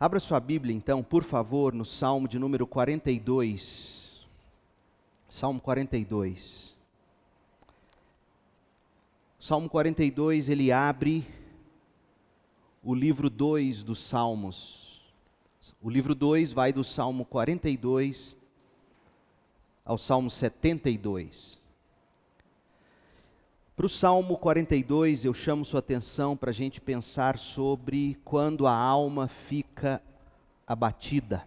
Abra sua Bíblia então, por favor, no Salmo de número 42. Salmo 42. Salmo 42, ele abre o livro 2 dos Salmos. O livro 2 vai do Salmo 42 ao Salmo 72. Para o Salmo 42, eu chamo sua atenção para a gente pensar sobre quando a alma fica abatida.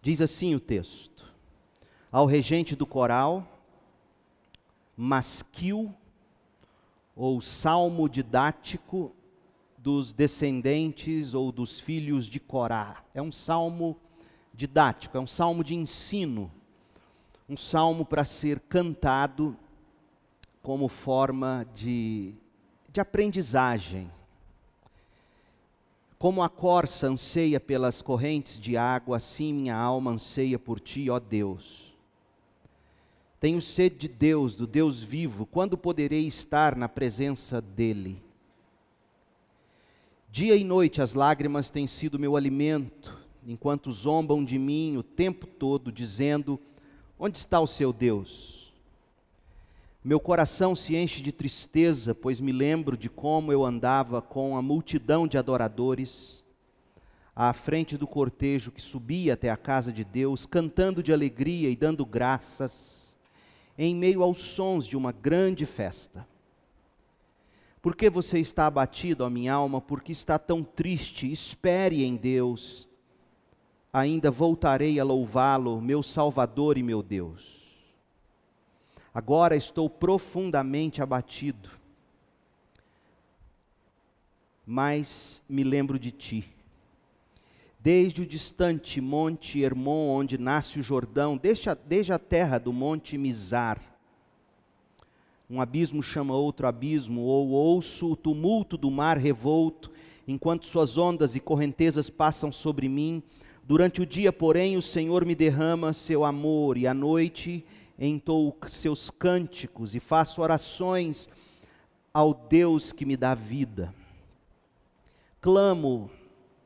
Diz assim o texto: ao regente do coral, masquil, ou salmo didático dos descendentes ou dos filhos de Corá. É um salmo didático, é um salmo de ensino, um salmo para ser cantado como forma de aprendizagem. Como a corça anseia pelas correntes de água, assim minha alma anseia por ti, ó Deus. Tenho sede de Deus, do Deus vivo, quando poderei estar na presença dEle? Dia e noite as lágrimas têm sido meu alimento, enquanto zombam de mim o tempo todo, dizendo: onde está o seu Deus? Meu coração se enche de tristeza, pois me lembro de como eu andava com a multidão de adoradores, à frente do cortejo que subia até a casa de Deus, cantando de alegria e dando graças, em meio aos sons de uma grande festa. Por que você está abatido, ó minha alma? Por que está tão triste? Espere em Deus. Ainda voltarei a louvá-lo, meu Salvador e meu Deus. Agora estou profundamente abatido, mas me lembro de ti. Desde o distante monte Hermon, onde nasce o Jordão, desde a terra do monte Mizar, um abismo chama outro abismo, ou ouço o tumulto do mar revolto, enquanto suas ondas e correntezas passam sobre mim. Durante o dia, porém, o Senhor me derrama seu amor, e à noite entoo seus cânticos e faço orações ao Deus que me dá vida. Clamo: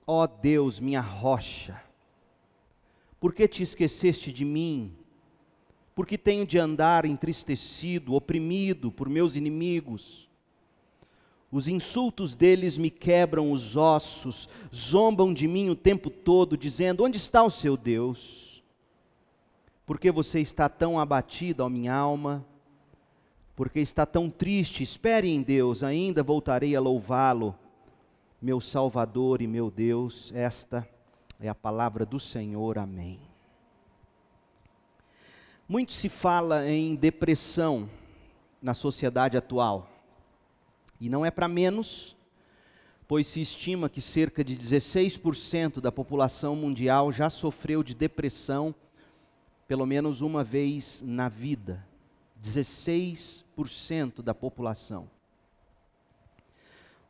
ó Deus, minha rocha, por que te esqueceste de mim? Por que tenho de andar entristecido, oprimido por meus inimigos? Os insultos deles me quebram os ossos, zombam de mim o tempo todo, dizendo: onde está o seu Deus? Por que você está tão abatido, ó minha alma? Por que está tão triste? Espere em Deus, ainda voltarei a louvá-lo, meu Salvador e meu Deus. Esta é a palavra do Senhor, amém. Muito se fala em depressão na sociedade atual, e não é para menos, pois se estima que cerca de 16% da população mundial já sofreu de depressão pelo menos uma vez na vida. 16% da população.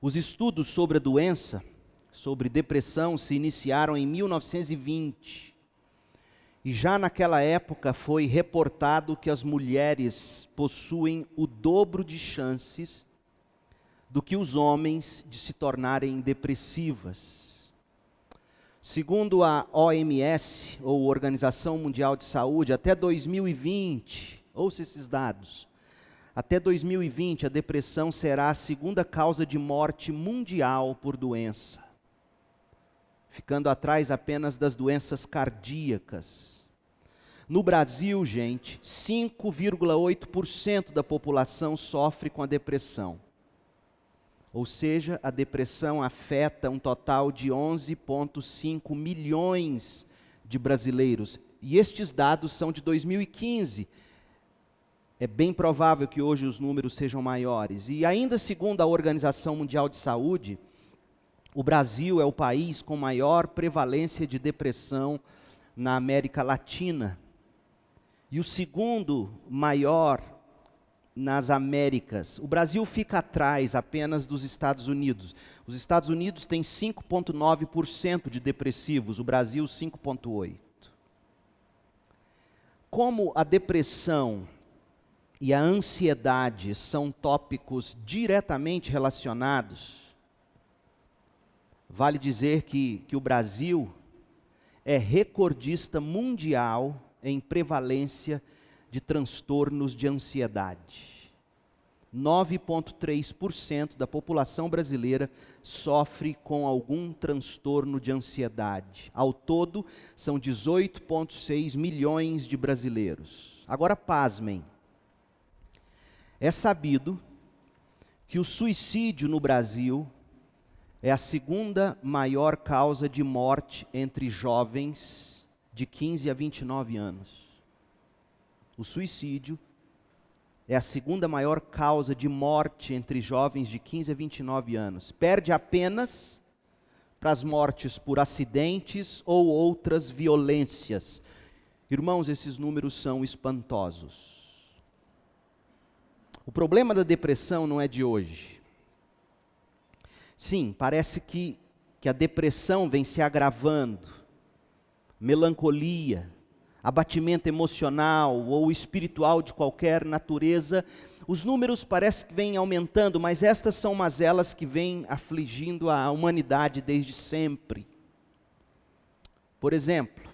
Os estudos sobre a doença, sobre depressão, se iniciaram em 1920. E já naquela época foi reportado que as mulheres possuem o dobro de chances do que os homens de se tornarem depressivas. Segundo a OMS, ou Organização Mundial de Saúde, até 2020, ouça esses dados, até 2020 a depressão será a segunda causa de morte mundial por doença, ficando atrás apenas das doenças cardíacas. No Brasil, gente, 5,8% da população sofre com a depressão. Ou seja, a depressão afeta um total de 11,5 milhões de brasileiros. E estes dados são de 2015. É bem provável que hoje os números sejam maiores. E ainda segundo a Organização Mundial de Saúde, o Brasil é o país com maior prevalência de depressão na América Latina. E o segundo maior nas Américas. O Brasil fica atrás apenas dos Estados Unidos. Os Estados Unidos têm 5,9% de depressivos, o Brasil 5,8%. Como a depressão e a ansiedade são tópicos diretamente relacionados, Vale dizer que o Brasil é recordista mundial em prevalência de transtornos de ansiedade. 9,3% da população brasileira sofre com algum transtorno de ansiedade. Ao todo, são 18,6 milhões de brasileiros. Agora, pasmem. É sabido que o suicídio no Brasil é a segunda maior causa de morte entre jovens de 15 a 29 anos. O suicídio é a segunda maior causa de morte entre jovens de 15 a 29 anos. Perde apenas para as mortes por acidentes ou outras violências. Irmãos, esses números são espantosos. O problema da depressão não é de hoje. Sim, parece que a depressão vem se agravando. Melancolia, abatimento emocional ou espiritual de qualquer natureza, os números parecem que vêm aumentando, mas estas são mazelas que vêm afligindo a humanidade desde sempre. Por exemplo,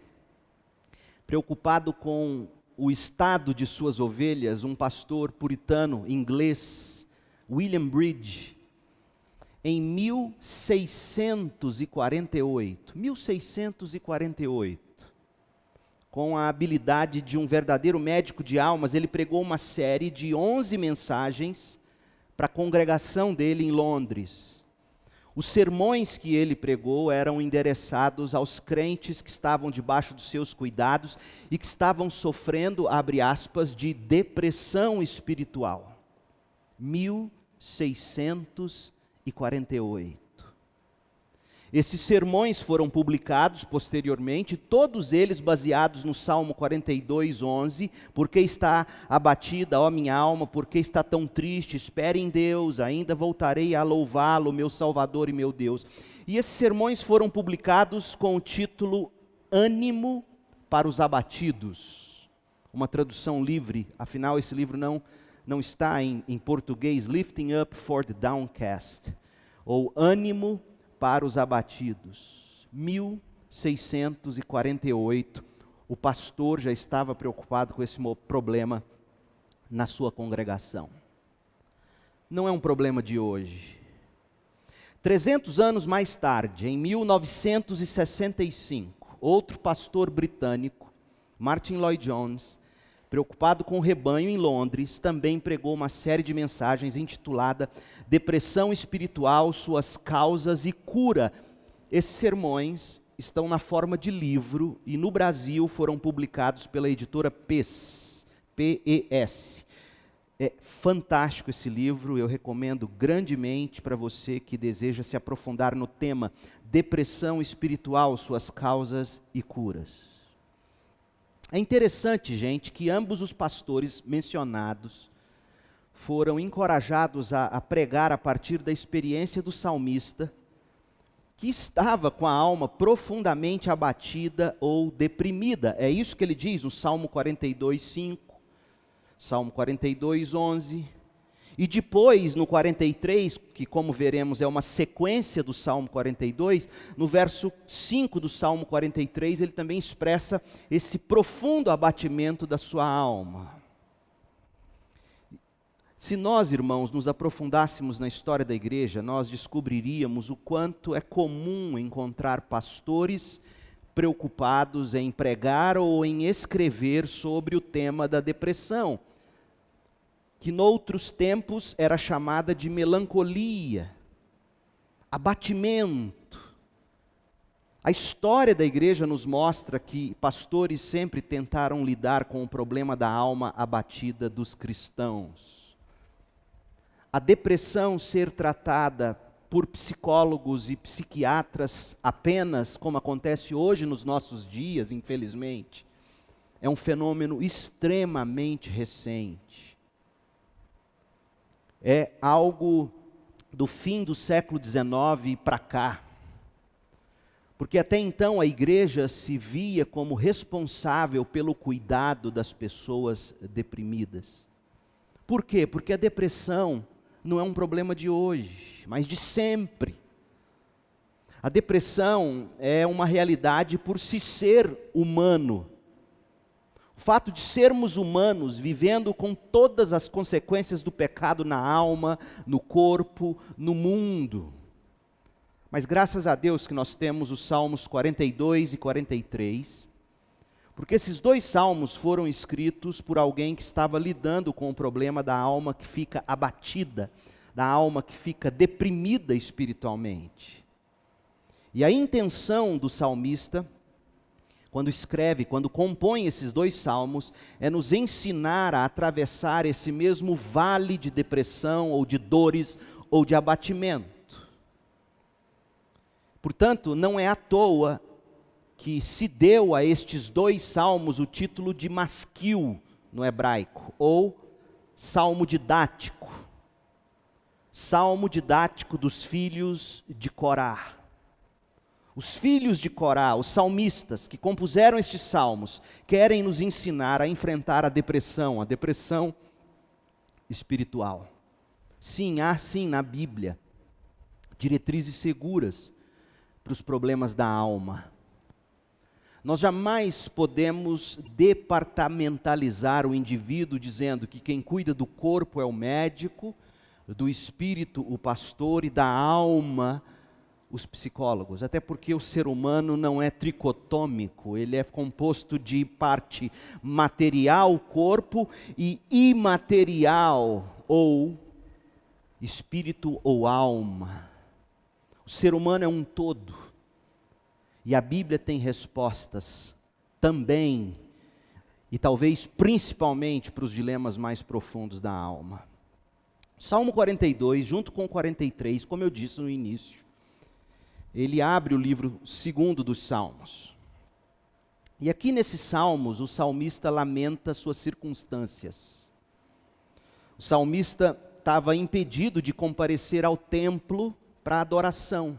preocupado com o estado de suas ovelhas, um pastor puritano inglês, William Bridge, em 1648, com a habilidade de um verdadeiro médico de almas, ele pregou uma série de 11 mensagens para a congregação dele em Londres. Os sermões que ele pregou eram endereçados aos crentes que estavam debaixo dos seus cuidados e que estavam sofrendo, abre aspas, de depressão espiritual. 1648. Esses sermões foram publicados posteriormente, todos eles baseados no Salmo 42:11, porque está abatida, ó minha alma, porque está tão triste, espere em Deus, ainda voltarei a louvá-lo, meu Salvador e meu Deus. E esses sermões foram publicados com o título Ânimo para os Abatidos, uma tradução livre, afinal esse livro não está em português, Lifting Up for the Downcast, ou Ânimo para os Abatidos. 1648, o pastor já estava preocupado com esse problema na sua congregação. Não é um problema de hoje. 300 anos mais tarde, em 1965, outro pastor britânico, Martin Lloyd-Jones, preocupado com o rebanho em Londres, também pregou uma série de mensagens intitulada Depressão Espiritual, Suas Causas e Cura. Esses sermões estão na forma de livro e no Brasil foram publicados pela editora PES, P-E-S. É fantástico esse livro, eu recomendo grandemente para você que deseja se aprofundar no tema Depressão Espiritual, Suas Causas e Curas. É interessante, gente, que ambos os pastores mencionados foram encorajados a pregar a partir da experiência do salmista, que estava com a alma profundamente abatida ou deprimida. É isso que ele diz no Salmo 42:5, Salmo 42:11, e depois no 43, que como veremos é uma sequência do Salmo 42, no verso 5 do Salmo 43, ele também expressa esse profundo abatimento da sua alma. Se nós, irmãos, nos aprofundássemos na história da igreja, nós descobriríamos o quanto é comum encontrar pastores preocupados em pregar ou em escrever sobre o tema da depressão, que noutros tempos era chamada de melancolia, abatimento. A história da igreja nos mostra que pastores sempre tentaram lidar com o problema da alma abatida dos cristãos. A depressão ser tratada por psicólogos e psiquiatras apenas, como acontece hoje nos nossos dias, infelizmente, é um fenômeno extremamente recente. É algo do fim do século XIX para cá. Porque até então a igreja se via como responsável pelo cuidado das pessoas deprimidas. Por quê? Porque a depressão não é um problema de hoje, mas de sempre. A depressão é uma realidade por se ser humano. O fato de sermos humanos, vivendo com todas as consequências do pecado na alma, no corpo, no mundo. Mas graças a Deus que nós temos os Salmos 42 e 43, porque esses dois salmos foram escritos por alguém que estava lidando com o problema da alma que fica abatida, da alma que fica deprimida espiritualmente. E a intenção do salmista, quando escreve, quando compõe esses dois salmos, é nos ensinar a atravessar esse mesmo vale de depressão, ou de dores, ou de abatimento. Portanto, não é à toa que se deu a estes dois salmos o título de masquil no hebraico, ou salmo didático. Salmo didático dos filhos de Corá. Os filhos de Corá, os salmistas que compuseram estes salmos, querem nos ensinar a enfrentar a depressão espiritual. Sim, há sim na Bíblia diretrizes seguras para os problemas da alma. Nós jamais podemos departamentalizar o indivíduo dizendo que quem cuida do corpo é o médico, do espírito o pastor e da alma os psicólogos, até porque o ser humano não é tricotômico, ele é composto de parte material, corpo, e imaterial, ou espírito ou alma. O ser humano é um todo, e a Bíblia tem respostas também, e talvez principalmente para os dilemas mais profundos da alma. Salmo 42, junto com o 43, como eu disse no início, ele abre o livro segundo dos Salmos. E aqui nesses Salmos, o salmista lamenta suas circunstâncias. O salmista estava impedido de comparecer ao templo para adoração.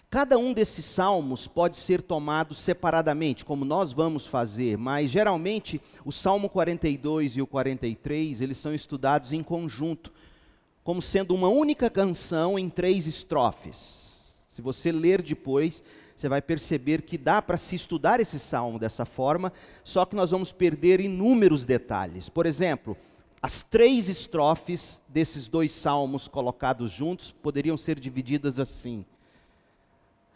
Cada um desses salmos pode ser tomado separadamente, como nós vamos fazer, mas geralmente o Salmo 42 e o 43, eles são estudados em conjunto, como sendo uma única canção em 3 estrofes. Se você ler depois, você vai perceber que dá para se estudar esse salmo dessa forma, só que nós vamos perder inúmeros detalhes. Por exemplo, as 3 estrofes desses 2 salmos colocados juntos poderiam ser divididas assim.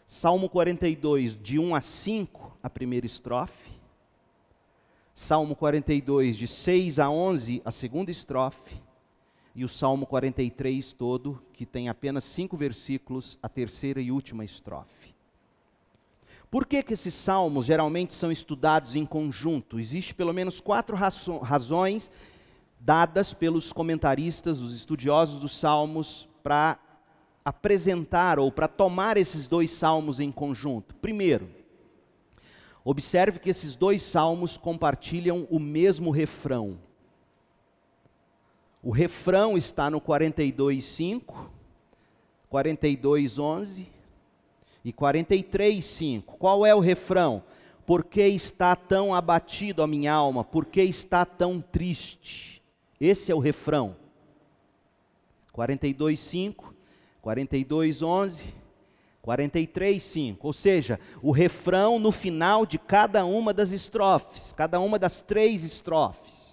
Salmo 42, de 1 a 5, a primeira estrofe. Salmo 42, de 6 a 11, a segunda estrofe. E o Salmo 43 todo, que tem apenas 5 versículos, a terceira e última estrofe. Por que esses salmos geralmente são estudados em conjunto? Existem pelo menos 4 razões dadas pelos comentaristas, os estudiosos dos salmos, para apresentar ou para tomar esses 2 salmos em conjunto. Primeiro, observe que esses 2 salmos compartilham o mesmo refrão. O refrão está no 42:5, 42:11 e 43:5. Qual é o refrão? Por que está tão abatido a minha alma? Por que está tão triste? Esse é o refrão. 42:5, 42:11, 43:5. Ou seja, o refrão no final de cada uma das estrofes, cada uma das 3 estrofes.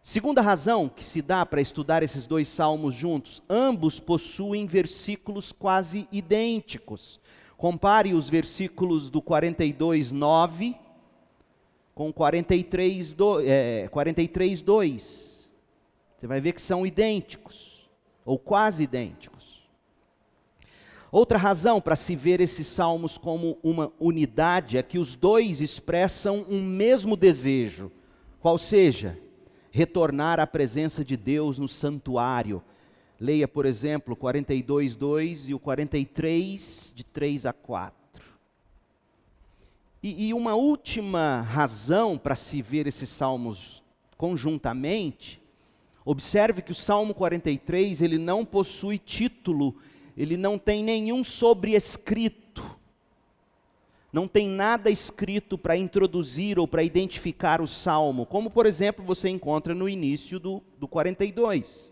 Segunda razão que se dá para estudar esses 2 salmos juntos, ambos possuem versículos quase idênticos. Compare os versículos do 42:9 com 43:2. Você vai ver que são idênticos, ou quase idênticos. Outra razão para se ver esses salmos como uma unidade é que os 2 expressam um mesmo desejo, qual seja, retornar à presença de Deus no santuário. Leia, por exemplo, o 42:2 e o 43, de 3 a 4. E uma última razão para se ver esses salmos conjuntamente, observe que o Salmo 43, ele não possui título, ele não tem nenhum sobrescrito. Não tem nada escrito para introduzir ou para identificar o salmo, como por exemplo você encontra no início do 42.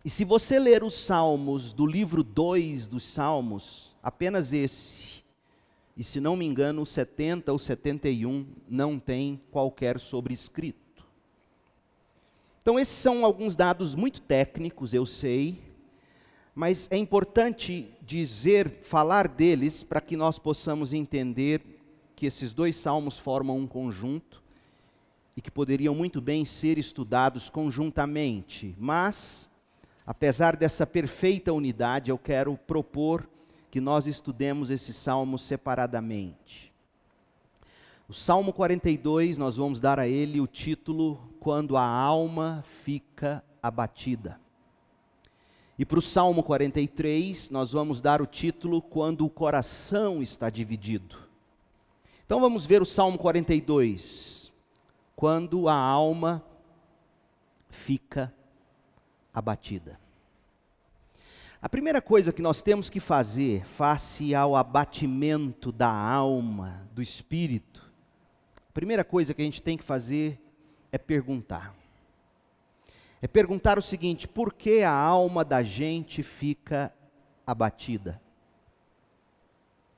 E se você ler os Salmos do livro 2 dos Salmos, apenas esse, e se não me engano, o 70 ou 71 não tem qualquer sobrescrito. Então esses são alguns dados muito técnicos, eu sei, mas é importante falar deles para que nós possamos entender que esses dois salmos formam um conjunto e que poderiam muito bem ser estudados conjuntamente. Mas, apesar dessa perfeita unidade, eu quero propor que nós estudemos esses salmos separadamente. O Salmo 42, nós vamos dar a ele o título Quando a Alma Fica Abatida. E para o Salmo 43, nós vamos dar o título Quando o Coração Está Dividido. Então vamos ver o Salmo 42. Quando a alma fica abatida. A primeira coisa que nós temos que fazer face ao abatimento da alma, do espírito, a primeira coisa que a gente tem que fazer é perguntar. É perguntar o seguinte: por que a alma da gente fica abatida?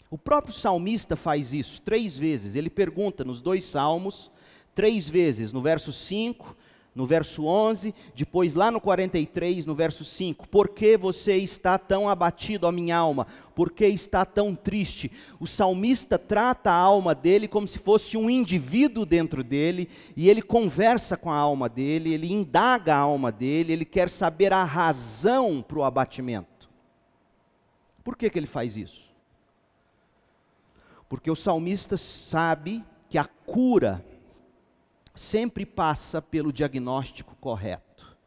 O próprio salmista faz isso 3 vezes. Ele pergunta nos 2 salmos, 3 vezes, no verso 5, no verso 11, depois lá no 43, no verso 5. Por que você está tão abatido, ó minha alma? Por que está tão triste? O salmista trata a alma dele como se fosse um indivíduo dentro dele, e ele conversa com a alma dele, ele indaga a alma dele, ele quer saber a razão para o abatimento. Por que ele faz isso? Porque o salmista sabe que a cura sempre passa pelo diagnóstico correto.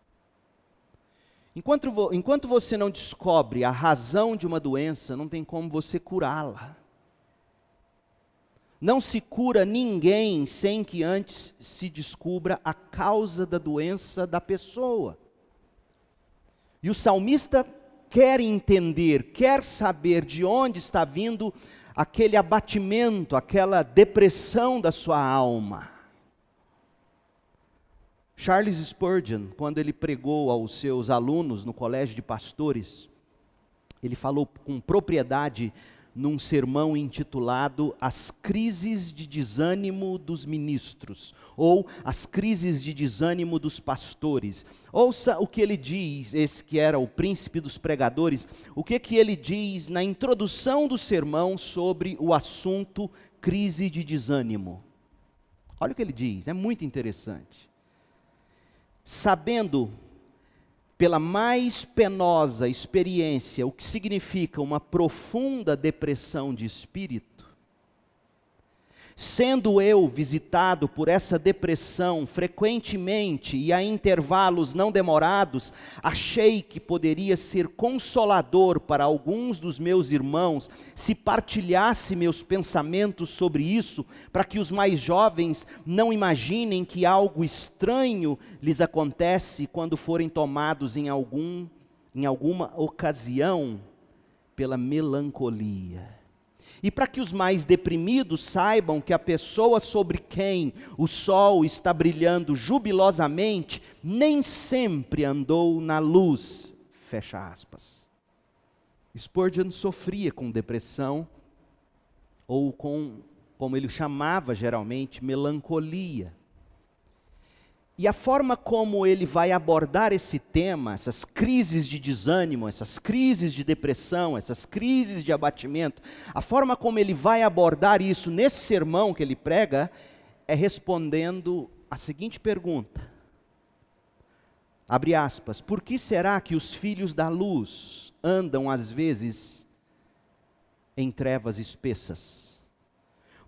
Enquanto você não descobre a razão de uma doença, não tem como você curá-la. Não se cura ninguém sem que antes se descubra a causa da doença da pessoa. E o salmista quer entender, quer saber de onde está vindo aquele abatimento, aquela depressão da sua alma. Charles Spurgeon, quando ele pregou aos seus alunos no colégio de pastores, ele falou com propriedade num sermão intitulado As Crises de Desânimo dos Ministros, ou As Crises de Desânimo dos Pastores. Ouça o que ele diz, esse que era o príncipe dos pregadores, o que ele diz na introdução do sermão sobre o assunto crise de desânimo. Olha o que ele diz, é muito interessante. Sabendo pela mais penosa experiência o que significa uma profunda depressão de espírito, sendo eu visitado por essa depressão frequentemente e a intervalos não demorados, achei que poderia ser consolador para alguns dos meus irmãos se partilhasse meus pensamentos sobre isso, para que os mais jovens não imaginem que algo estranho lhes acontece quando forem tomados em alguma ocasião pela melancolia. E para que os mais deprimidos saibam que a pessoa sobre quem o sol está brilhando jubilosamente, nem sempre andou na luz, fecha aspas. Spurgeon sofria com depressão, ou com, como ele chamava geralmente, melancolia. E a forma como ele vai abordar esse tema, essas crises de desânimo, essas crises de depressão, essas crises de abatimento, a forma como ele vai abordar isso nesse sermão que ele prega, é respondendo a seguinte pergunta. Abre aspas, por que será que os filhos da luz andam às vezes em trevas espessas?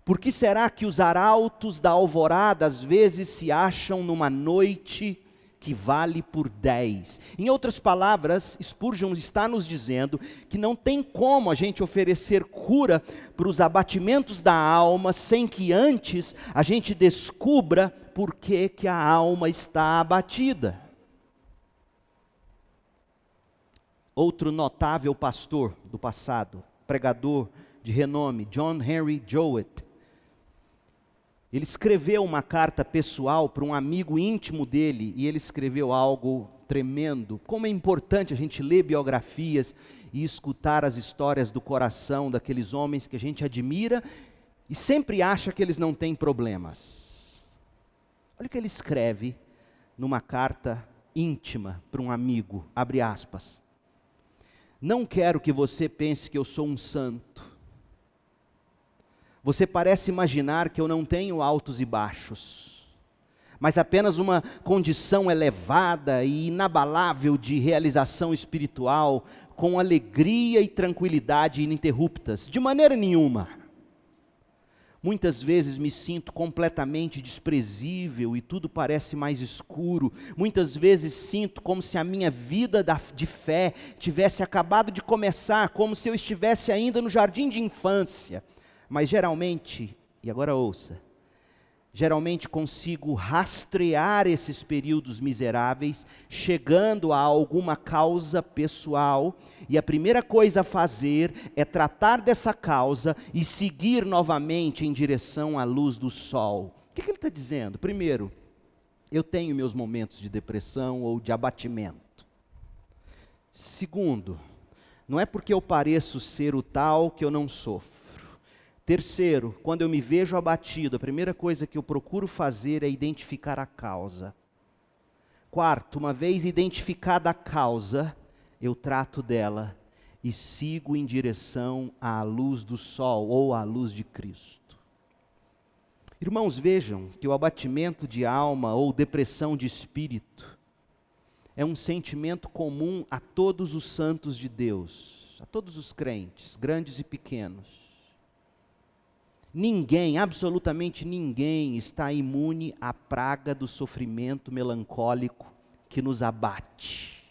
Por que será que os arautos da alvorada às vezes se acham numa noite que vale por 10? Em outras palavras, Spurgeon está nos dizendo que não tem como a gente oferecer cura para os abatimentos da alma sem que antes a gente descubra por que a alma está abatida. Outro notável pastor do passado, pregador de renome, John Henry Jowett, ele escreveu uma carta pessoal para um amigo íntimo dele, e ele escreveu algo tremendo. Como é importante a gente ler biografias e escutar as histórias do coração daqueles homens que a gente admira e sempre acha que eles não têm problemas. Olha o que ele escreve numa carta íntima para um amigo, abre aspas. Não quero que você pense que eu sou um santo. Você parece imaginar que eu não tenho altos e baixos, mas apenas uma condição elevada e inabalável de realização espiritual, com alegria e tranquilidade ininterruptas, de maneira nenhuma. Muitas vezes me sinto completamente desprezível e tudo parece mais escuro. Muitas vezes sinto como se a minha vida de fé tivesse acabado de começar, como se eu estivesse ainda no jardim de infância. Mas geralmente, e agora ouça, geralmente consigo rastrear esses períodos miseráveis, chegando a alguma causa pessoal, e a primeira coisa a fazer é tratar dessa causa e seguir novamente em direção à luz do sol. O que ele está dizendo? Primeiro, eu tenho meus momentos de depressão ou de abatimento. Segundo, não é porque eu pareço ser o tal que eu não sofro. Terceiro, quando eu me vejo abatido, a primeira coisa que eu procuro fazer é identificar a causa. Quarto, uma vez identificada a causa, eu trato dela e sigo em direção à luz do sol ou à luz de Cristo. Irmãos, vejam que o abatimento de alma ou depressão de espírito é um sentimento comum a todos os santos de Deus, a todos os crentes, grandes e pequenos. Ninguém, absolutamente ninguém, está imune à praga do sofrimento melancólico que nos abate.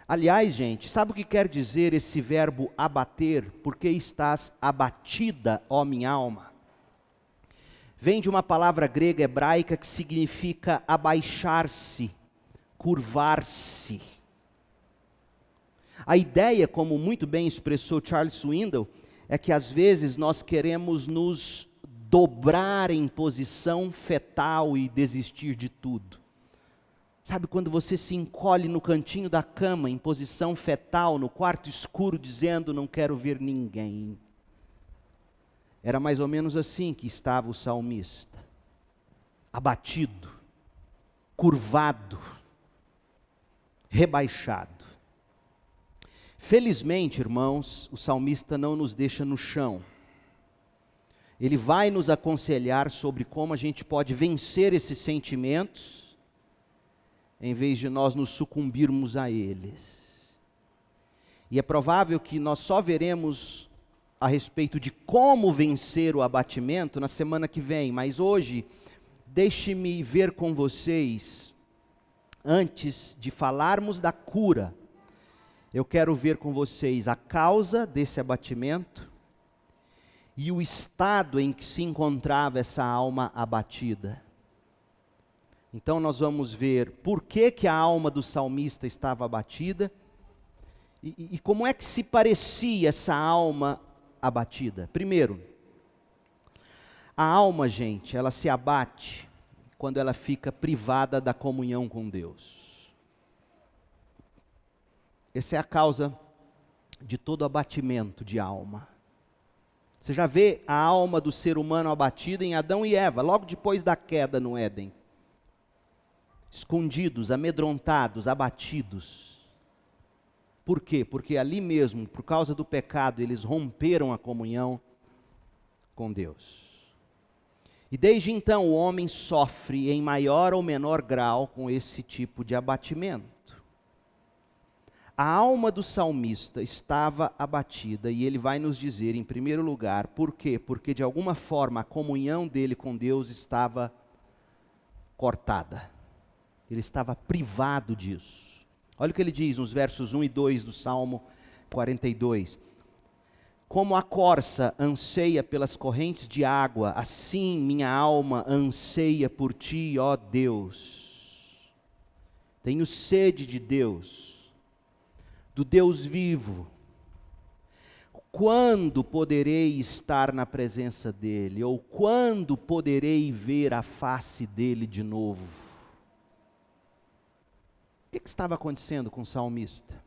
Aliás, gente, sabe o que quer dizer esse verbo abater? Porque estás abatida, ó minha alma. Vem de uma palavra grega hebraica que significa abaixar-se, curvar-se. A ideia, como muito bem expressou Charles Swindoll, é que às vezes nós queremos nos dobrar em posição fetal e desistir de tudo. Sabe quando você se encolhe no cantinho da cama, em posição fetal, no quarto escuro, dizendo, não quero ver ninguém. Era mais ou menos assim que estava o salmista. Abatido, curvado, rebaixado. Felizmente, irmãos, o salmista não nos deixa no chão. Ele vai nos aconselhar sobre como a gente pode vencer esses sentimentos, em vez de nós nos sucumbirmos a eles. E é provável que nós só veremos a respeito de como vencer o abatimento na semana que vem, mas hoje, deixe-me ver com vocês, antes de falarmos da cura, eu quero ver com vocês a causa desse abatimento e o estado em que se encontrava essa alma abatida. Então nós vamos ver por que a alma do salmista estava abatida e como é que se parecia essa alma abatida. Primeiro, a alma, gente, ela se abate quando ela fica privada da comunhão com Deus. Essa é a causa de todo abatimento de alma. Você já vê a alma do ser humano abatida em Adão e Eva, logo depois da queda no Éden. Escondidos, amedrontados, abatidos. Por quê? Porque ali mesmo, por causa do pecado, eles romperam a comunhão com Deus. E desde então o homem sofre em maior ou menor grau com esse tipo de abatimento. A alma do salmista estava abatida e ele vai nos dizer em primeiro lugar, por quê? Porque de alguma forma a comunhão dele com Deus estava cortada. Ele estava privado disso. Olha o que ele diz nos versos 1 e 2 do Salmo 42. Como a corça anseia pelas correntes de água, assim minha alma anseia por ti, ó Deus. Tenho sede de Deus, do Deus vivo. Quando poderei estar na presença dEle? Ou quando poderei ver a face dEle de novo? O que estava acontecendo com o salmista?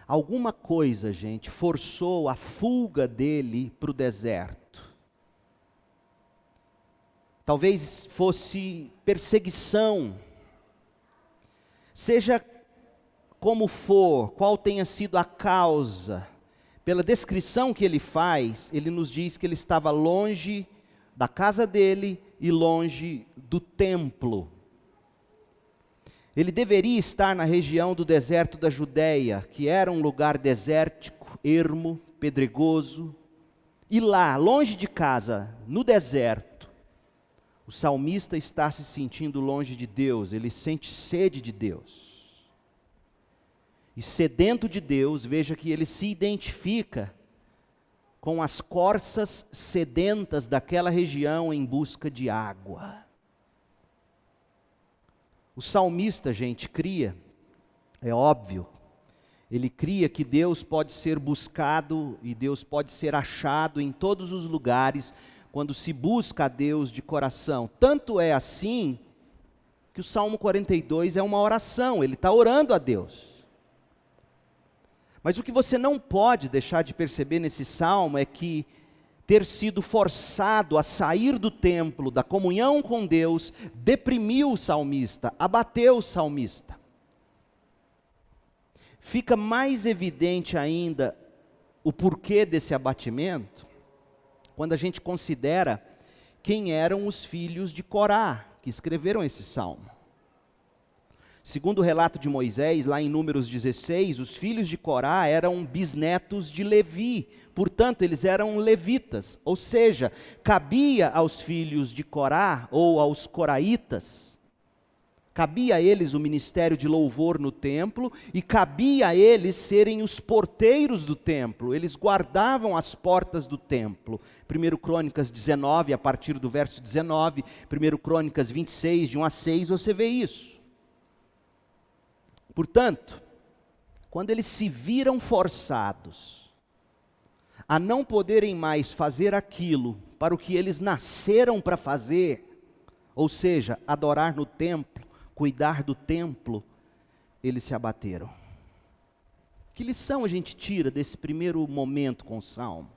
Alguma coisa, gente, forçou a fuga dele para o deserto. Talvez fosse perseguição. Seja como for, qual tenha sido a causa, pela descrição que ele faz, ele nos diz que ele estava longe da casa dele e longe do templo. Ele deveria estar na região do deserto da Judéia, que era um lugar desértico, ermo, pedregoso. E lá, longe de casa, no deserto, o salmista está se sentindo longe de Deus, ele sente sede de Deus. E sedento de Deus, veja que ele se identifica com as corças sedentas daquela região em busca de água. O salmista, gente, cria, é óbvio, ele cria que Deus pode ser buscado e Deus pode ser achado em todos os lugares, quando se busca a Deus de coração. Tanto é assim, que o Salmo 42 é uma oração, ele está orando a Deus. Mas o que você não pode deixar de perceber nesse salmo é que ter sido forçado a sair do templo, da comunhão com Deus, deprimiu o salmista, abateu o salmista. Fica mais evidente ainda o porquê desse abatimento, quando a gente considera quem eram os filhos de Corá, que escreveram esse salmo. Segundo o relato de Moisés, lá em Números 16, os filhos de Corá eram bisnetos de Levi, portanto eles eram levitas, ou seja, cabia aos filhos de Corá, ou aos coraitas, cabia a eles o ministério de louvor no templo, e cabia a eles serem os porteiros do templo, eles guardavam as portas do templo. 1 Crônicas 19, a partir do verso 19, 1 Crônicas 26, de 1 a 6, você vê isso. Portanto, quando eles se viram forçados a não poderem mais fazer aquilo para o que eles nasceram para fazer, ou seja, adorar no templo, cuidar do templo, eles se abateram. Que lição a gente tira desse primeiro momento com o Salmo?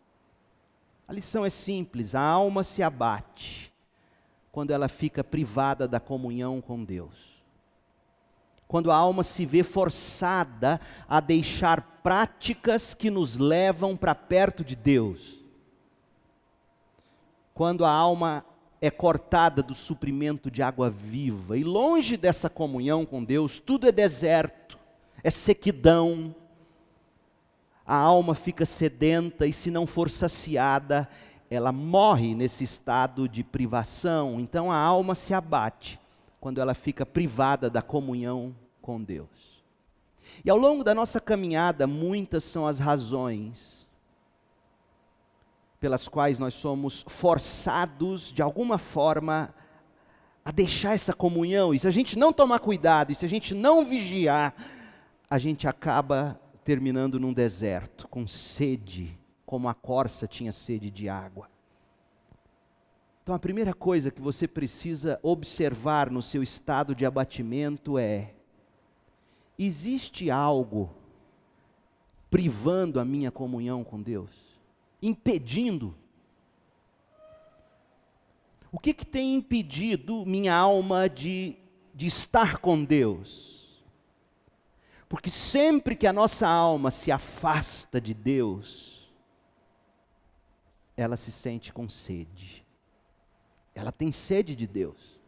A lição é simples, a alma se abate quando ela fica privada da comunhão com Deus. Quando a alma se vê forçada a deixar práticas que nos levam para perto de Deus. Quando a alma é cortada do suprimento de água viva, e longe dessa comunhão com Deus, tudo é deserto, é sequidão. A alma fica sedenta e se não for saciada, ela morre nesse estado de privação. Então a alma se abate quando ela fica privada da comunhão com Deus. E ao longo da nossa caminhada, muitas são as razões pelas quais nós somos forçados, de alguma forma, a deixar essa comunhão. E se a gente não tomar cuidado, e se a gente não vigiar, a gente acaba terminando num deserto, com sede, como a corça tinha sede de água. Então a primeira coisa que você precisa observar no seu estado de abatimento é: existe algo privando a minha comunhão com Deus? Impedindo? O que tem impedido minha alma de estar com Deus? Porque sempre que a nossa alma se afasta de Deus, ela se sente com sede. Ela tem sede de Deus.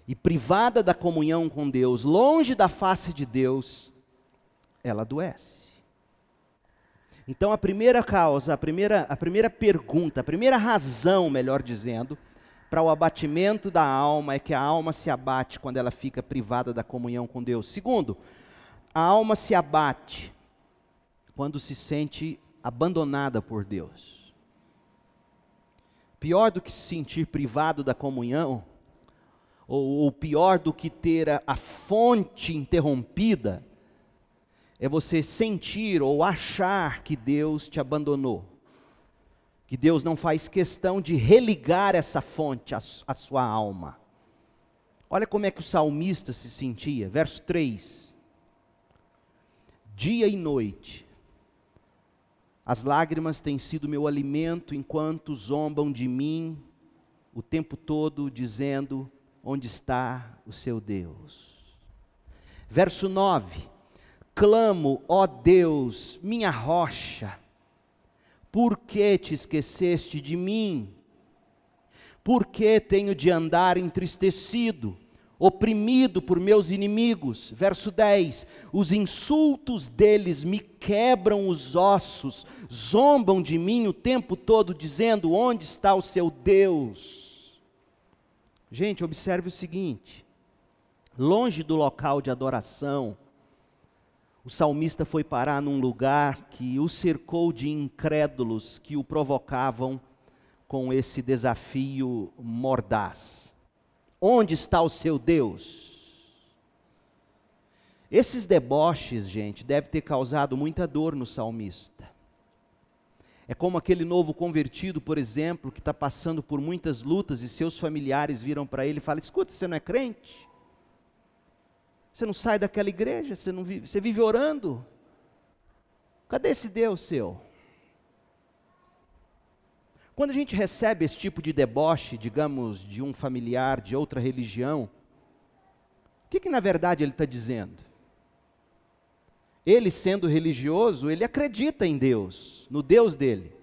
E privada da comunhão com Deus, longe da face de Deus, ela adoece. Então a primeira causa, a primeira pergunta, a primeira razão, melhor dizendo, para o abatimento da alma é que a alma se abate quando ela fica privada da comunhão com Deus. Segundo, a alma se abate quando se sente abandonada por Deus. Pior do que se sentir privado da comunhão, ou pior do que ter a fonte interrompida, é você sentir ou achar que Deus te abandonou. Que Deus não faz questão de religar essa fonte à sua alma. Olha como é que o salmista se sentia. Verso 3. Dia e noite, as lágrimas têm sido meu alimento, enquanto zombam de mim o tempo todo, dizendo: onde está o seu Deus? Verso 9. Clamo, ó Deus, minha rocha, por que te esqueceste de mim? Por que tenho de andar entristecido, oprimido por meus inimigos? Verso 10, os insultos deles me quebram os ossos, zombam de mim o tempo todo, dizendo: onde está o seu Deus? Gente, observe o seguinte, longe do local de adoração, o salmista foi parar num lugar que o cercou de incrédulos que o provocavam com esse desafio mordaz. Onde está o seu Deus? Esses deboches, gente, devem ter causado muita dor no salmista. É como aquele novo convertido, por exemplo, que está passando por muitas lutas e seus familiares viram para ele e falam: escuta, você não é crente? Você não sai daquela igreja? Você vive orando? Cadê esse Deus seu? Quando a gente recebe esse tipo de deboche, digamos, de um familiar de outra religião, o que na verdade ele está dizendo? Ele, sendo religioso, ele acredita em Deus, no Deus dele.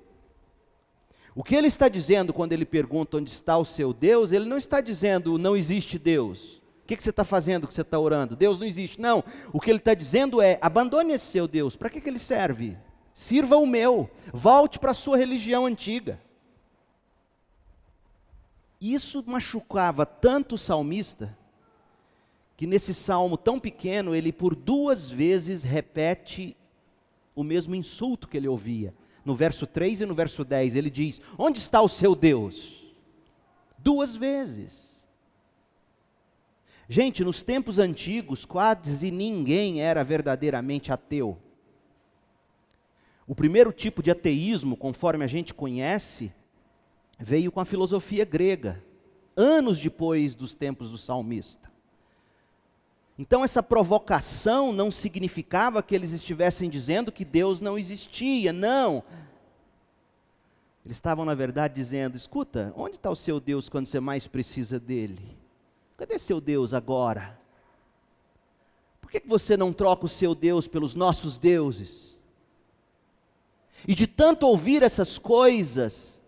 O que ele está dizendo quando ele pergunta onde está o seu Deus, ele não está dizendo não existe Deus. O que você está fazendo que você está orando? Deus não existe. Não, o que ele está dizendo é: abandone esse seu Deus. Para que ele serve? Sirva o meu, volte para a sua religião antiga. Isso machucava tanto o salmista, que nesse salmo tão pequeno, ele por 2 vezes repete o mesmo insulto que ele ouvia. No verso 3 e no verso 10, ele diz: onde está o seu Deus? 2 vezes. Gente, nos tempos antigos, quase ninguém era verdadeiramente ateu. O primeiro tipo de ateísmo, conforme a gente conhece, veio com a filosofia grega, anos depois dos tempos do salmista. Então essa provocação não significava que eles estivessem dizendo que Deus não existia, não. Eles estavam, na verdade, dizendo: escuta, onde está o seu Deus quando você mais precisa dele? Cadê seu Deus agora? Por que você não troca o seu Deus pelos nossos deuses? E de tanto ouvir essas coisas,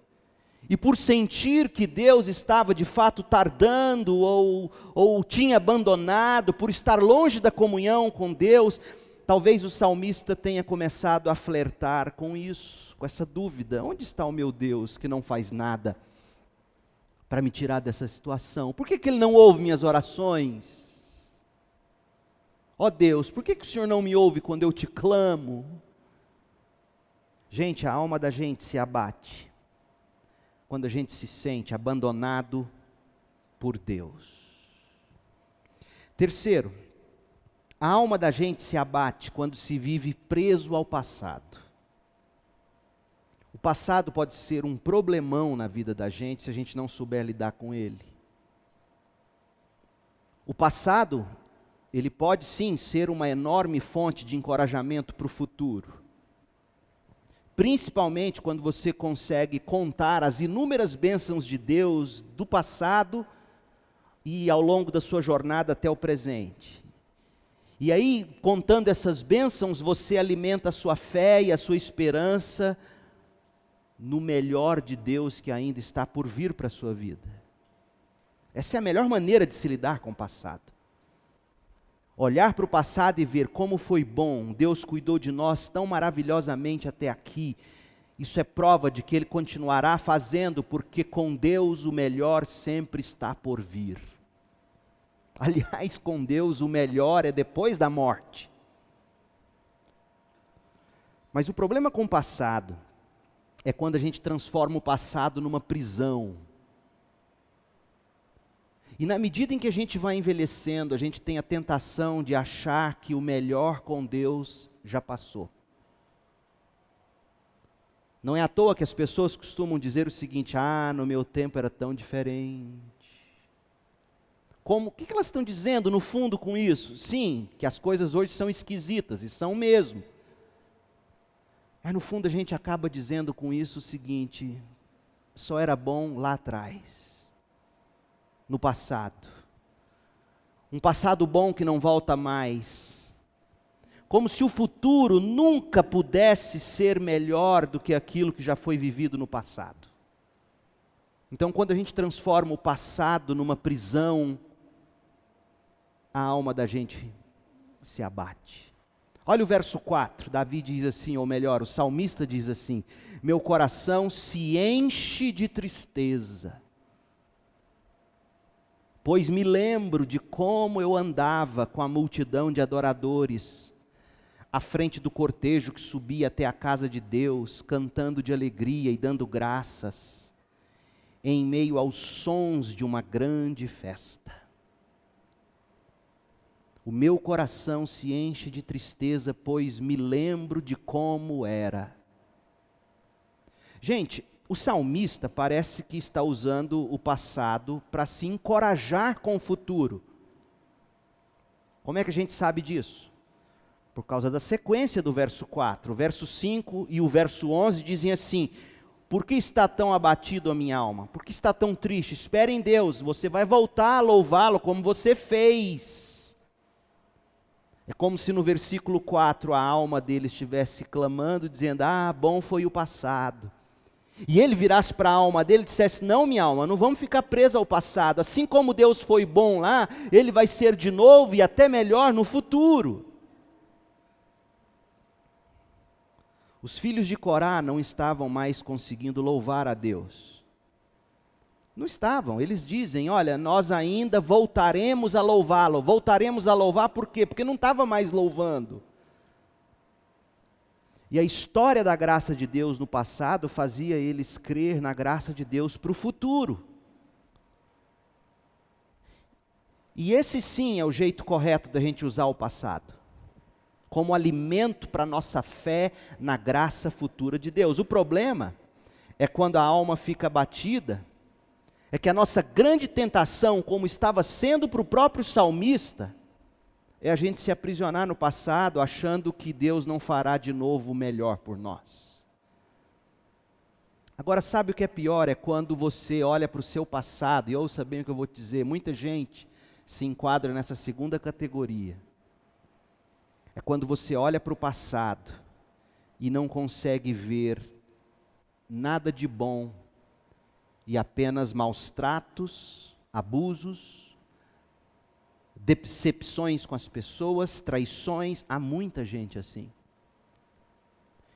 e por sentir que Deus estava de fato tardando, ou tinha abandonado, por estar longe da comunhão com Deus, talvez o salmista tenha começado a flertar com isso, com essa dúvida: onde está o meu Deus que não faz nada para me tirar dessa situação? Por que Ele não ouve minhas orações? Ó Deus, por que o Senhor não me ouve quando eu te clamo? Gente, a alma da gente se abate quando a gente se sente abandonado por Deus. Terceiro, a alma da gente se abate quando se vive preso ao passado. O passado pode ser um problemão na vida da gente se a gente não souber lidar com ele. O passado, ele pode sim ser uma enorme fonte de encorajamento para o futuro. Principalmente quando você consegue contar as inúmeras bênçãos de Deus do passado e ao longo da sua jornada até o presente. E aí, contando essas bênçãos, você alimenta a sua fé e a sua esperança no melhor de Deus que ainda está por vir para a sua vida. Essa é a melhor maneira de se lidar com o passado. Olhar para o passado e ver como foi bom, Deus cuidou de nós tão maravilhosamente até aqui. Isso é prova de que Ele continuará fazendo, porque com Deus o melhor sempre está por vir. Aliás, com Deus o melhor é depois da morte. Mas o problema com o passado é quando a gente transforma o passado numa prisão. E na medida em que a gente vai envelhecendo, a gente tem a tentação de achar que o melhor com Deus já passou. Não é à toa que as pessoas costumam dizer o seguinte: no meu tempo era tão diferente. O que elas estão dizendo no fundo com isso? Sim, que as coisas hoje são esquisitas, e são mesmo. Mas no fundo a gente acaba dizendo com isso o seguinte: só era bom lá atrás, no passado. Um passado bom que não volta mais. Como se o futuro nunca pudesse ser melhor do que aquilo que já foi vivido no passado. Então, quando a gente transforma o passado numa prisão, a alma da gente se abate. Olha o verso 4, Davi diz assim, ou melhor, o salmista diz assim: meu coração se enche de tristeza, pois me lembro de como eu andava com a multidão de adoradores, à frente do cortejo que subia até a casa de Deus, cantando de alegria e dando graças, em meio aos sons de uma grande festa. O meu coração se enche de tristeza, pois me lembro de como era. Gente, o salmista parece que está usando o passado para se encorajar com o futuro. Como é que a gente sabe disso? Por causa da sequência do verso 4. O verso 5 e o verso 11 dizem assim: por que está tão abatido a minha alma? Por que está tão triste? Espere em Deus, você vai voltar a louvá-lo como você fez. É como se no versículo 4 a alma dele estivesse clamando, dizendo: ah, bom foi o passado. E ele virasse para a alma dele e dissesse: não, minha alma, não vamos ficar presos ao passado. Assim como Deus foi bom lá, Ele vai ser de novo e até melhor no futuro. Os filhos de Corá não estavam mais conseguindo louvar a Deus. Não estavam, eles dizem: olha, nós ainda voltaremos a louvá-lo. Voltaremos a louvar por quê? Porque não estava mais louvando. E a história da graça de Deus no passado fazia eles crer na graça de Deus para o futuro. E esse sim é o jeito correto da gente usar o passado, como alimento para a nossa fé na graça futura de Deus. O problema é quando a alma fica abatida, é que a nossa grande tentação, como estava sendo para o próprio salmista, é a gente se aprisionar no passado, achando que Deus não fará de novo o melhor por nós. Agora, sabe o que é pior? É quando você olha para o seu passado, e ouça bem o que eu vou te dizer, muita gente se enquadra nessa segunda categoria. É quando você olha para o passado e não consegue ver nada de bom, e apenas maus tratos, abusos, decepções com as pessoas, traições. Há muita gente assim.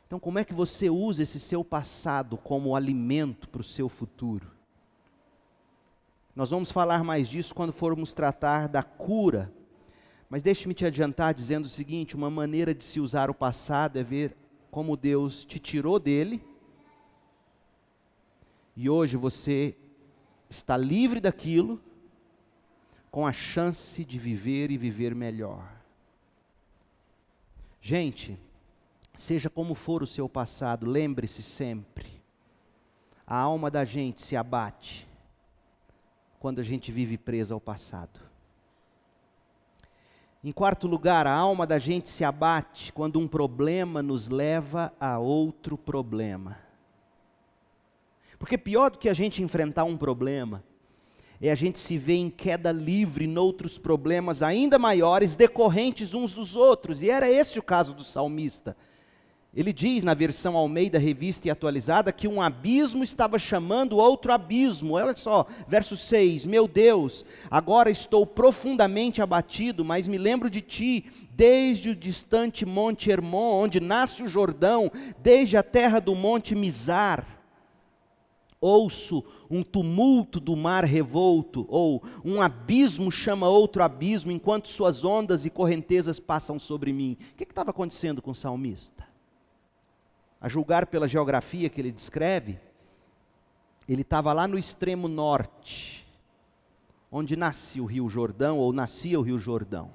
Então, como é que você usa esse seu passado como alimento para o seu futuro? Nós vamos falar mais disso quando formos tratar da cura. Mas deixe-me te adiantar dizendo o seguinte: uma maneira de se usar o passado é ver como Deus te tirou dele, e hoje você está livre daquilo, com a chance de viver e viver melhor. Gente, seja como for o seu passado, lembre-se sempre, a alma da gente se abate quando a gente vive presa ao passado. Em quarto lugar, a alma da gente se abate quando um problema nos leva a outro problema. Porque pior do que a gente enfrentar um problema, é a gente se ver em queda livre noutros problemas ainda maiores, decorrentes uns dos outros. E era esse o caso do salmista. Ele diz na versão Almeida, Revista e Atualizada, que um abismo estava chamando outro abismo. Olha só, verso 6, meu Deus, agora estou profundamente abatido, mas me lembro de ti, desde o distante monte Hermon, onde nasce o Jordão, desde a terra do monte Mizar. Ouço um tumulto do mar revolto, ou um abismo chama outro abismo, enquanto suas ondas e correntezas passam sobre mim. O que estava acontecendo com o salmista? A julgar pela geografia que ele descreve, ele estava lá no extremo norte, onde nasce o rio Jordão, ou nascia o rio Jordão.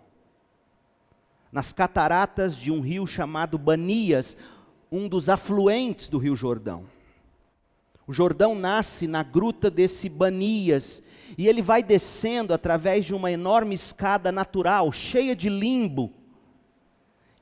Nas cataratas de um rio chamado Banias, um dos afluentes do rio Jordão. O O Jordão nasce na gruta desse Banias, e ele vai descendo através de uma enorme escada natural, cheia de limbo.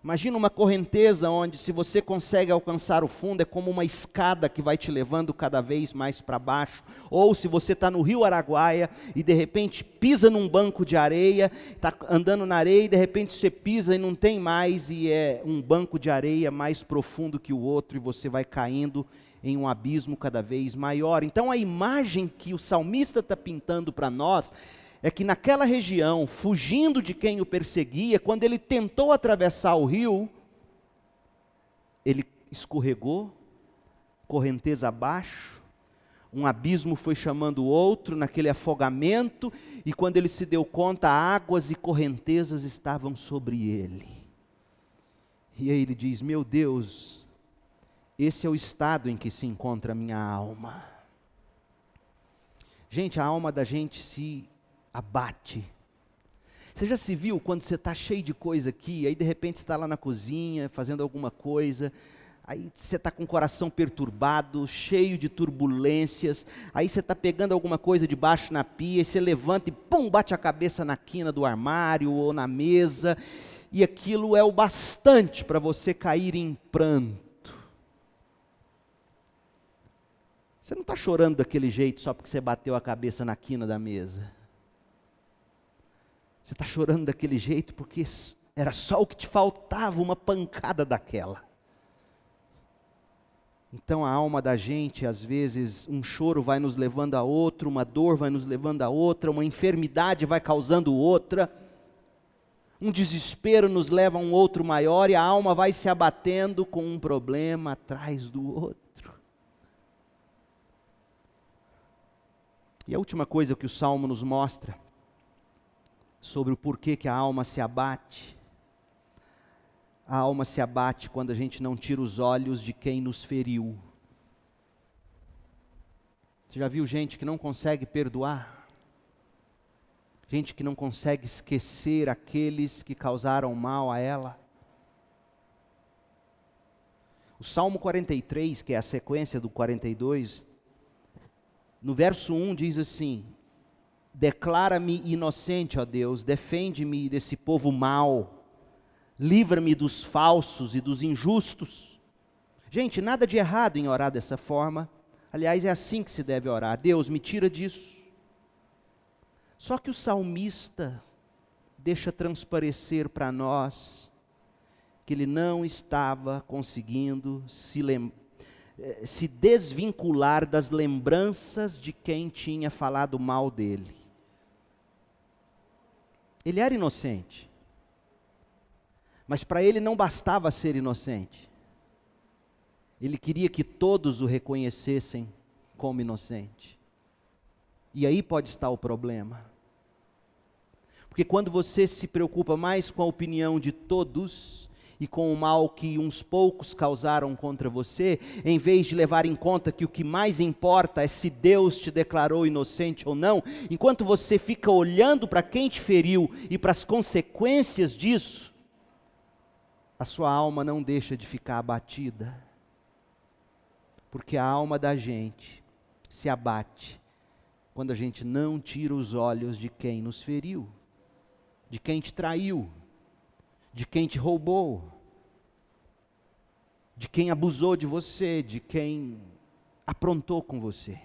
Imagina uma correnteza onde, se você consegue alcançar o fundo, é como uma escada que vai te levando cada vez mais para baixo. Ou se você está no rio Araguaia e de repente pisa num banco de areia, está andando na areia e de repente você pisa e não tem mais, e é um banco de areia mais profundo que o outro, e você vai caindo em um abismo cada vez maior. Então a imagem que o salmista está pintando para nós é que naquela região, fugindo de quem o perseguia, quando ele tentou atravessar o rio, ele escorregou, correnteza abaixo, um abismo foi chamando o outro naquele afogamento, e quando ele se deu conta, águas e correntezas estavam sobre ele. E aí ele diz: meu Deus, esse é o estado em que se encontra a minha alma. Gente, a alma da gente se abate. Você já se viu quando você está cheio de coisa aqui, aí de repente você está lá na cozinha, fazendo alguma coisa, aí você está com o coração perturbado, cheio de turbulências, aí você está pegando alguma coisa debaixo na pia, e você levanta e pum, bate a cabeça na quina do armário ou na mesa, e aquilo é o bastante para você cair em pranto. Você não está chorando daquele jeito só porque você bateu a cabeça na quina da mesa. Você está chorando daquele jeito porque era só o que te faltava, uma pancada daquela. Então a alma da gente, às vezes, um choro vai nos levando a outro, uma dor vai nos levando a outra, uma enfermidade vai causando outra, um desespero nos leva a um outro maior, e a alma vai se abatendo com um problema atrás do outro. E a última coisa que o Salmo nos mostra sobre o porquê que a alma se abate. A alma se abate quando a gente não tira os olhos de quem nos feriu. Você já viu gente que não consegue perdoar? Gente que não consegue esquecer aqueles que causaram mal a ela? O Salmo 43, que é a sequência do 42, no verso 1 diz assim: declara-me inocente, ó Deus, defende-me desse povo mau, livra-me dos falsos e dos injustos. Gente, nada de errado em orar dessa forma, aliás, é assim que se deve orar: Deus, me tira disso. Só que o salmista deixa transparecer para nós que ele não estava conseguindo se desvincular das lembranças de quem tinha falado mal dele. Ele era inocente, mas para ele não bastava ser inocente. Ele queria que todos o reconhecessem como inocente. E aí pode estar o problema. Porque quando você se preocupa mais com a opinião de todos e com o mal que uns poucos causaram contra você, em vez de levar em conta que o que mais importa é se Deus te declarou inocente ou não, enquanto você fica olhando para quem te feriu e para as consequências disso, a sua alma não deixa de ficar abatida. Porque a alma da gente se abate quando a gente não tira os olhos de quem nos feriu, de quem te traiu, de quem te roubou, de quem abusou de você, de quem aprontou com você.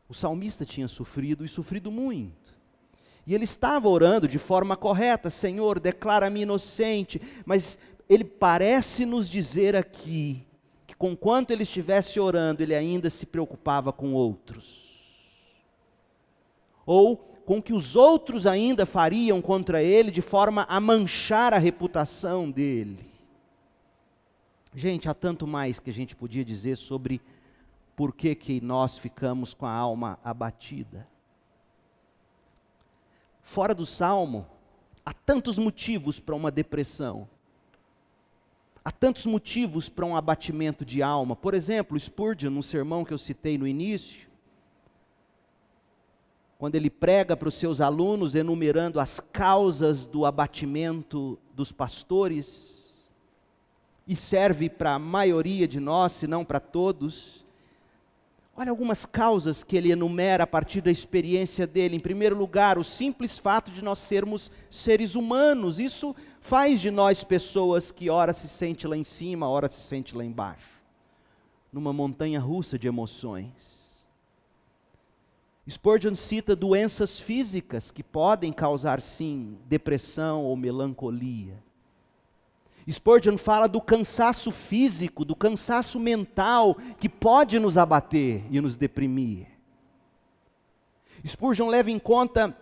O salmista tinha sofrido e sofrido muito. E ele estava orando de forma correta: Senhor, declara-me inocente. Mas ele parece nos dizer aqui que, conquanto ele estivesse orando, ele ainda se preocupava com outros. Ou com o que os outros ainda fariam contra ele, de forma a manchar a reputação dele. Gente, há tanto mais que a gente podia dizer sobre por que nós ficamos com a alma abatida. Fora do Salmo, há tantos motivos para uma depressão. Há tantos motivos para um abatimento de alma. Por exemplo, Spurgeon, num sermão que eu citei no início, quando ele prega para os seus alunos, enumerando as causas do abatimento dos pastores, e serve para a maioria de nós, se não para todos, Olha algumas causas que ele enumera a partir da experiência dele. Em primeiro lugar, o simples fato de nós sermos seres humanos. Isso faz de nós pessoas que ora se sente lá em cima, ora se sente lá embaixo, numa montanha russa de emoções. Spurgeon cita doenças físicas que podem causar, sim, depressão ou melancolia. Spurgeon fala do cansaço físico, do cansaço mental, que pode nos abater e nos deprimir. Spurgeon leva em conta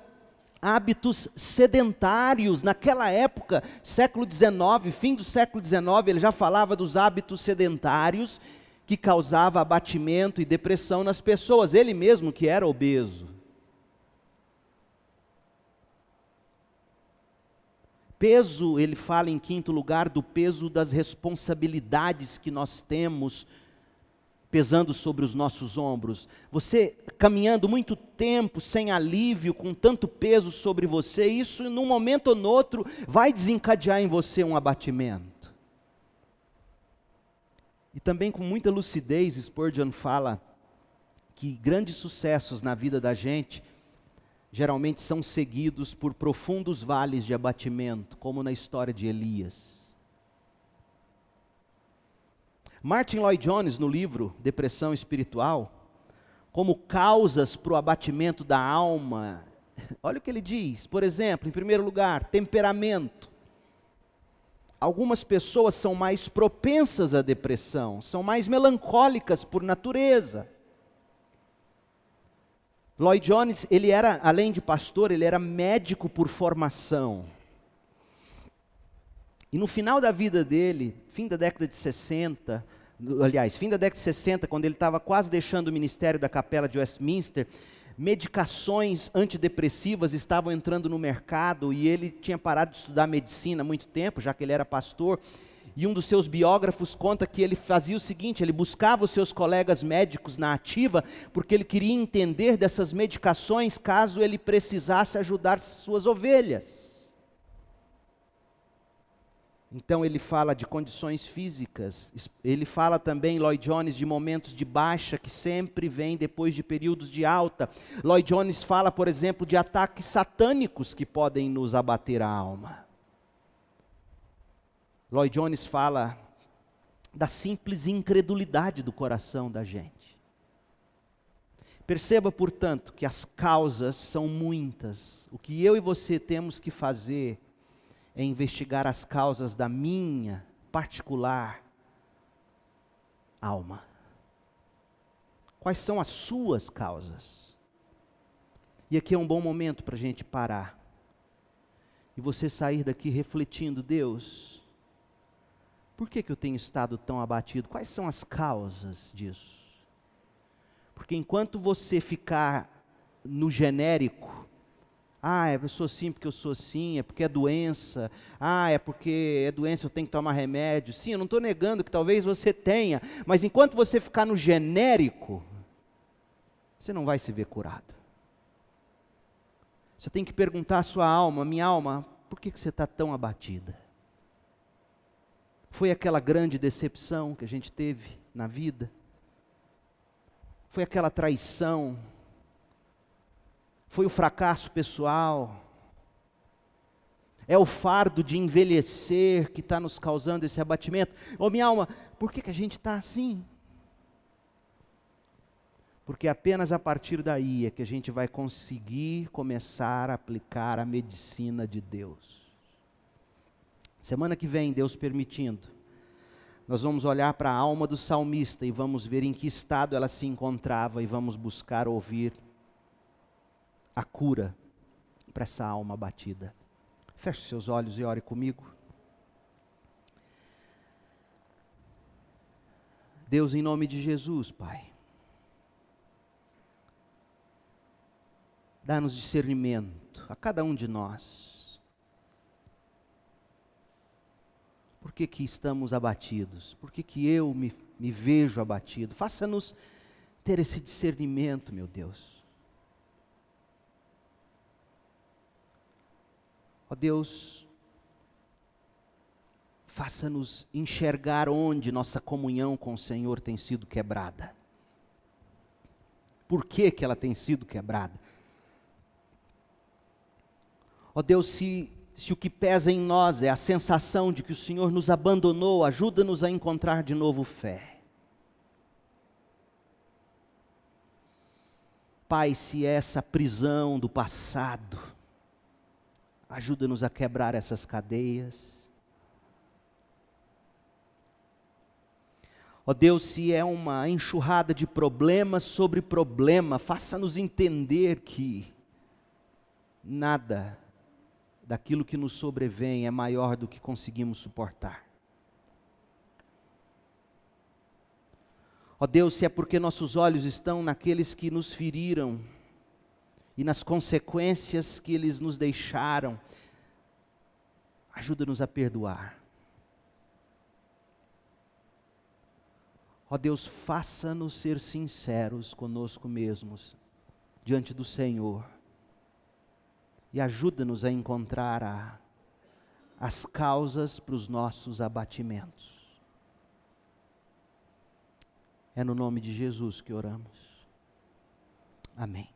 hábitos sedentários. Naquela época, século XIX, fim do século XIX, ele já falava dos hábitos sedentários, que causava abatimento e depressão nas pessoas, ele mesmo que era obeso. Peso, ele fala em quinto lugar do peso das responsabilidades que nós temos pesando sobre os nossos ombros. Você caminhando muito tempo sem alívio, com tanto peso sobre você, isso num momento ou no outro vai desencadear em você um abatimento. E também com muita lucidez, Spurgeon fala que grandes sucessos na vida da gente geralmente são seguidos por profundos vales de abatimento, como na história de Elias. Martin Lloyd-Jones, no livro Depressão Espiritual, como causas para o abatimento da alma, olha o que ele diz. Por exemplo, em primeiro lugar, temperamento. Algumas pessoas são mais propensas à depressão, são mais melancólicas por natureza. Lloyd-Jones, ele era, além de pastor, ele era médico por formação. E no final da vida dele, fim da década de 60, quando ele estava quase deixando o ministério da Capela de Westminster, medicações antidepressivas estavam entrando no mercado e ele tinha parado de estudar medicina há muito tempo, já que ele era pastor. E um dos seus biógrafos conta que ele fazia o seguinte: ele buscava os seus colegas médicos na ativa, porque ele queria entender dessas medicações caso ele precisasse ajudar suas ovelhas. Então ele fala de condições físicas, ele fala também, Lloyd-Jones, de momentos de baixa que sempre vêm depois de períodos de alta. Lloyd-Jones fala, por exemplo, de ataques satânicos que podem nos abater a alma. Lloyd-Jones fala da simples incredulidade do coração da gente. Perceba, portanto, que as causas são muitas. O que eu e você temos que fazer é investigar as causas da minha particular alma. Quais são as suas causas? E aqui é um bom momento para a gente parar e você sair daqui refletindo: Deus, por que eu tenho estado tão abatido? Quais são as causas disso? Porque enquanto você ficar no genérico, eu sou assim porque eu sou assim, é porque é doença, é porque é doença, eu tenho que tomar remédio. Sim, eu não estou negando que talvez você tenha, mas enquanto você ficar no genérico, você não vai se ver curado. Você tem que perguntar à sua alma: minha alma, por que você está tão abatida? Foi aquela grande decepção que a gente teve na vida? Foi aquela traição? Foi o fracasso pessoal? É o fardo de envelhecer que está nos causando esse abatimento? Minha alma, por que a gente está assim? Porque apenas a partir daí é que a gente vai conseguir começar a aplicar a medicina de Deus. Semana que vem, Deus permitindo, nós vamos olhar para a alma do salmista e vamos ver em que estado ela se encontrava e vamos buscar ouvir a cura para essa alma abatida. Feche seus olhos e ore comigo. Deus, em nome de Jesus, Pai, dá-nos discernimento a cada um de nós. Por que estamos abatidos? Por que eu me vejo abatido? Faça-nos ter esse discernimento, meu Deus. Ó Deus, faça-nos enxergar onde nossa comunhão com o Senhor tem sido quebrada. por que ela tem sido quebrada. Ó Deus, se o que pesa em nós é a sensação de que o Senhor nos abandonou, ajuda-nos a encontrar de novo fé. Pai, se é essa prisão do passado, ajuda-nos a quebrar essas cadeias. Ó Deus, se é uma enxurrada de problema sobre problema, faça-nos entender que nada daquilo que nos sobrevém é maior do que conseguimos suportar. Ó Deus, se é porque nossos olhos estão naqueles que nos feriram e nas consequências que eles nos deixaram, ajuda-nos a perdoar. Ó Deus, faça-nos ser sinceros conosco mesmos, diante do Senhor, e ajuda-nos a encontrar as causas para os nossos abatimentos. É no nome de Jesus que oramos. Amém.